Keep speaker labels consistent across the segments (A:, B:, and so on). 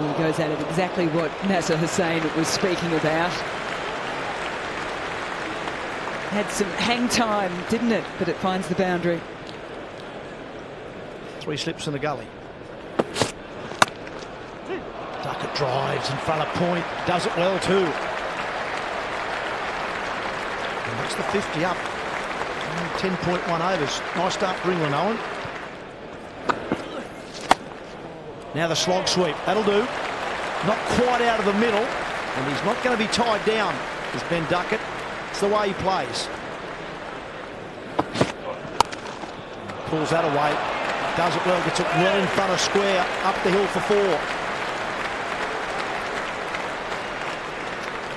A: Well, he goes at it exactly what Nasser Hussain was speaking about. Had some hang time, didn't it? But it finds the boundary.
B: 3 slips in the gully. Duckett drives in front of point, does it well too. And that's the 50 up. 10.1 overs. Nice start for England, Owen. Now the slog sweep. That'll do. Not quite out of the middle. And he's not going to be tied down, is Ben Duckett. It's the way he plays. Pulls that away. Does it well. Gets it well in front of square. Up the hill for 4.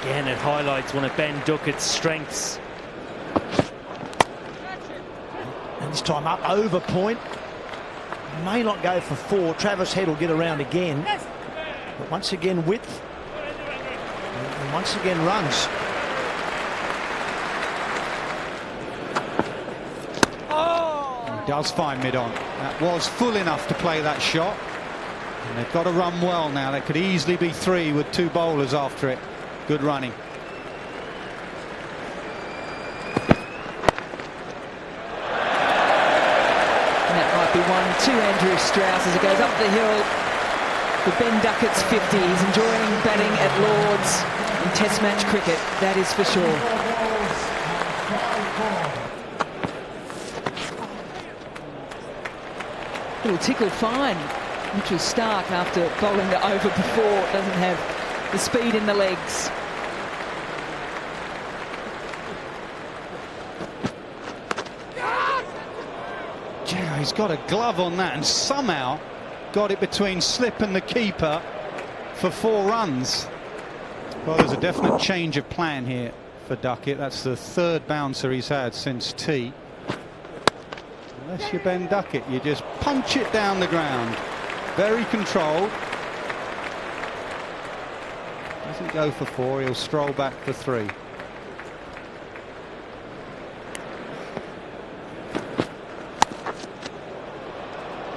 C: Again, it highlights one of Ben Duckett's strengths.
B: And this time up over point. May not go for 4. Travis Head will get around again. But once again width. And once again runs.
D: He does find mid-on. That was full enough to play that shot. And they've got to run well now. They could easily be 3 with 2 bowlers after it. Good running.
A: And that might be 1 to Andrew Strauss as it goes up the hill. For Ben Duckett's 50. He's enjoying batting at Lord's in Test match cricket, that is for sure. Little tickle fine, Mitchell Stark, after bowling the over before, doesn't have the speed in the legs.
D: Yeah, he's got a glove on that and somehow got it between slip and the keeper for 4 runs. Well, there's a definite change of plan here for Duckett. That's the 3rd bouncer he's had since tea. Unless you're Ben Duckett, you just punch it down the ground. Very controlled. Doesn't go for 4, he'll stroll back for 3.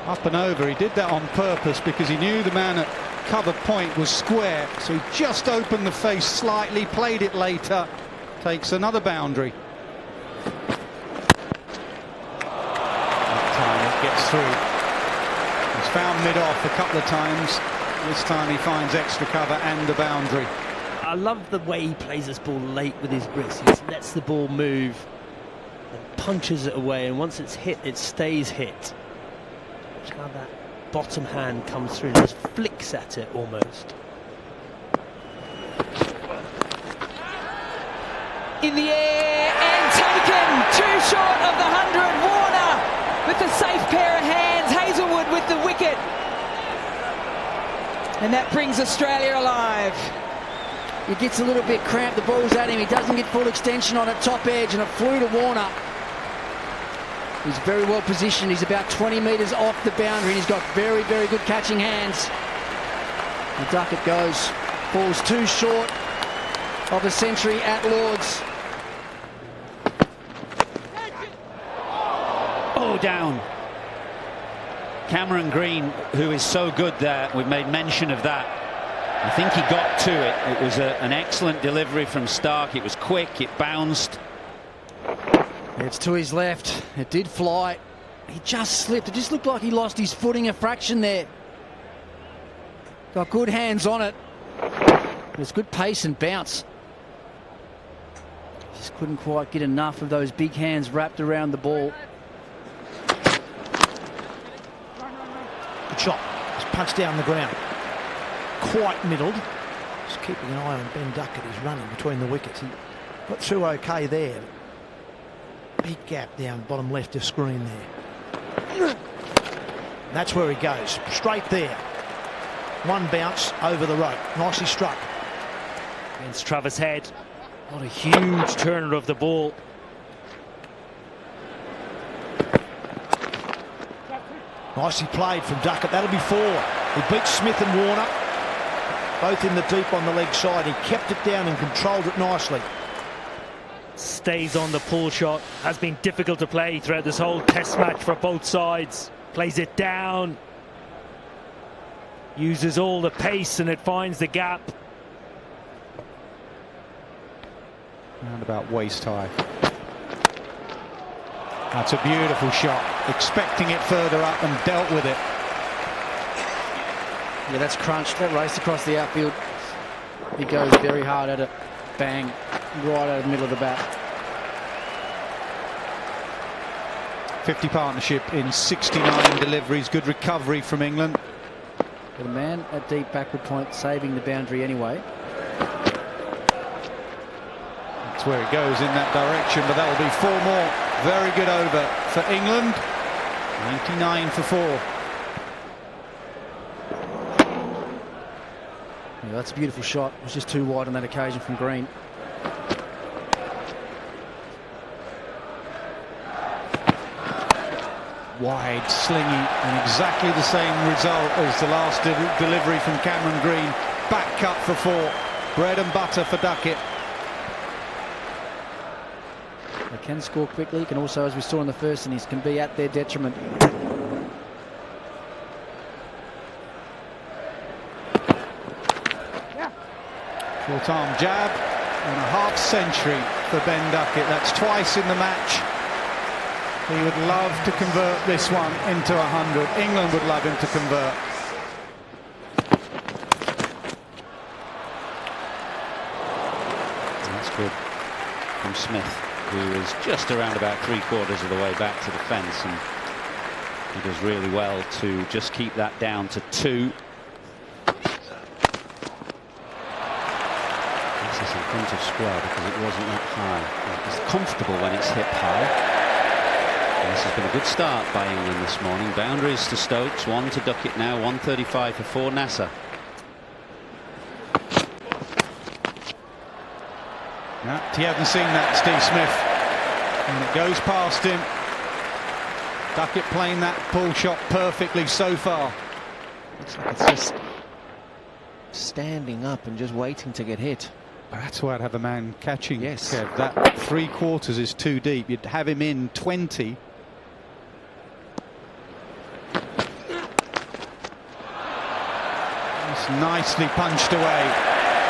D: Up and over, he did that on purpose because he knew the man at cover point was square, so he just opened the face slightly, played it later, takes another boundary. That time it gets through. He's found mid-off a couple of times. This time he finds extra cover and the boundary.
C: I love the way he plays this ball late with his wrist. He lets the ball move and punches it away, and once it's hit, it stays hit. Watch how that bottom hand comes through and just flicks at it almost.
A: In the air and taken, 2 short of the 100. Warner with a safe pair of hands. Hazelwood with the wicket. And that brings Australia alive.
E: He gets a little bit cramped, the ball's at him, he doesn't get full extension on it, top edge, and it flew to Warner. He's very well positioned, he's about 20 metres off the boundary, and he's got very, very good catching hands. And Duckett goes, falls 2 short of a century at Lord's.
F: Oh, down. Cameron Green, who is so good there, we've made mention of that. I think he got to it. It was an excellent delivery from Stark. It was quick, it bounced.
E: It's to his left, it did fly. He just slipped, it just looked like he lost his footing a fraction there. Got good hands on it. There's good pace and bounce. Just couldn't quite get enough of those big hands wrapped around the ball.
B: Good shot. Just punched down the ground. Quite middled. Just keeping an eye on Ben Duckett. He's running between the wickets. He got through okay there. Big gap down bottom left of screen there. That's where he goes. Straight there. 1 bounce over the rope. Nicely struck.
C: Against Travis Head. What a huge turner of the ball.
B: Nicely played from Duckett. That'll be 4. He beat Smith and Warner. Both in the deep on the leg side. He kept it down and controlled it nicely.
C: Stays on the pull shot. Has been difficult to play throughout this whole test match for both sides. Plays it down. Uses all the pace and it finds the gap.
D: Around about waist high. That's a beautiful shot. Expecting it further up and dealt with it.
E: Yeah, that's crunched. That raced across the outfield. He goes very hard at it. Bang. Right out of the middle of the bat.
D: 50 partnership in 69 deliveries. Good recovery from England.
E: With a man at deep backward point saving the boundary anyway.
D: That's where it goes in that direction, but that will be 4 more. Very good over for England. 99 for 4.
E: Yeah, that's a beautiful shot. It was just too wide on that occasion from Green.
D: Wide, slingy, and exactly the same result as the last delivery from Cameron Green. Back cut for 4. Bread and butter for Duckett.
E: They can score quickly, can also, as we saw in the first innings, can be at their detriment.
D: Short arm jab and a half century for Ben Duckett. That's twice in the match. He would love to convert this one into 100. England would love him to convert.
F: That's good from Smith, who is just around about 3/4 of the way back to the fence, and he does really well to just keep that down to 2. This is in front of square because it wasn't that high. It's comfortable when it's hit high. And this has been a good start by England this morning. Boundaries to Stokes, 1 to Duckett now, 135 for 4 Nasser.
D: No, he hasn't seen that, Steve Smith. And it goes past him. Duckett playing that pull shot perfectly so far.
C: Looks like it's just standing up and just waiting to get hit.
D: That's why I'd have a man catching.
C: Yes.
D: Kev. That 3/4 is too deep. You'd have him in 20. It's nicely punched away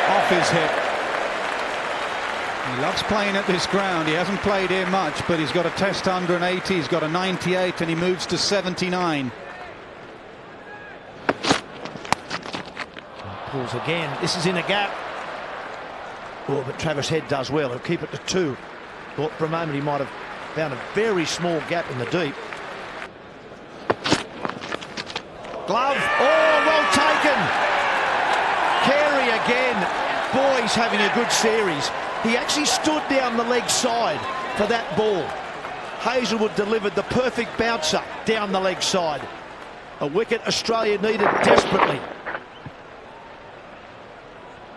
D: off his hip. He loves playing at this ground. He hasn't played here much, but he's got a test 180, he's got a 98, and he moves to 79.
B: Pulls again. This is in a gap. Oh, but Travis Head does well. He'll keep it to 2. Thought for a moment he might have found a very small gap in the deep. Glove. Oh, well taken. Carey again. Boy, he's having a good series. He actually stood down the leg side for that ball. Hazelwood delivered the perfect bouncer down the leg side. A wicket Australia needed desperately.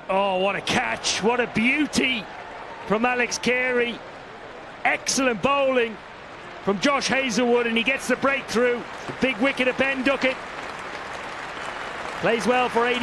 C: Oh, what a catch. What a beauty from Alex Carey. Excellent bowling from Josh Hazelwood, and he gets the breakthrough. Big wicket of Ben Duckett. Plays well for 80.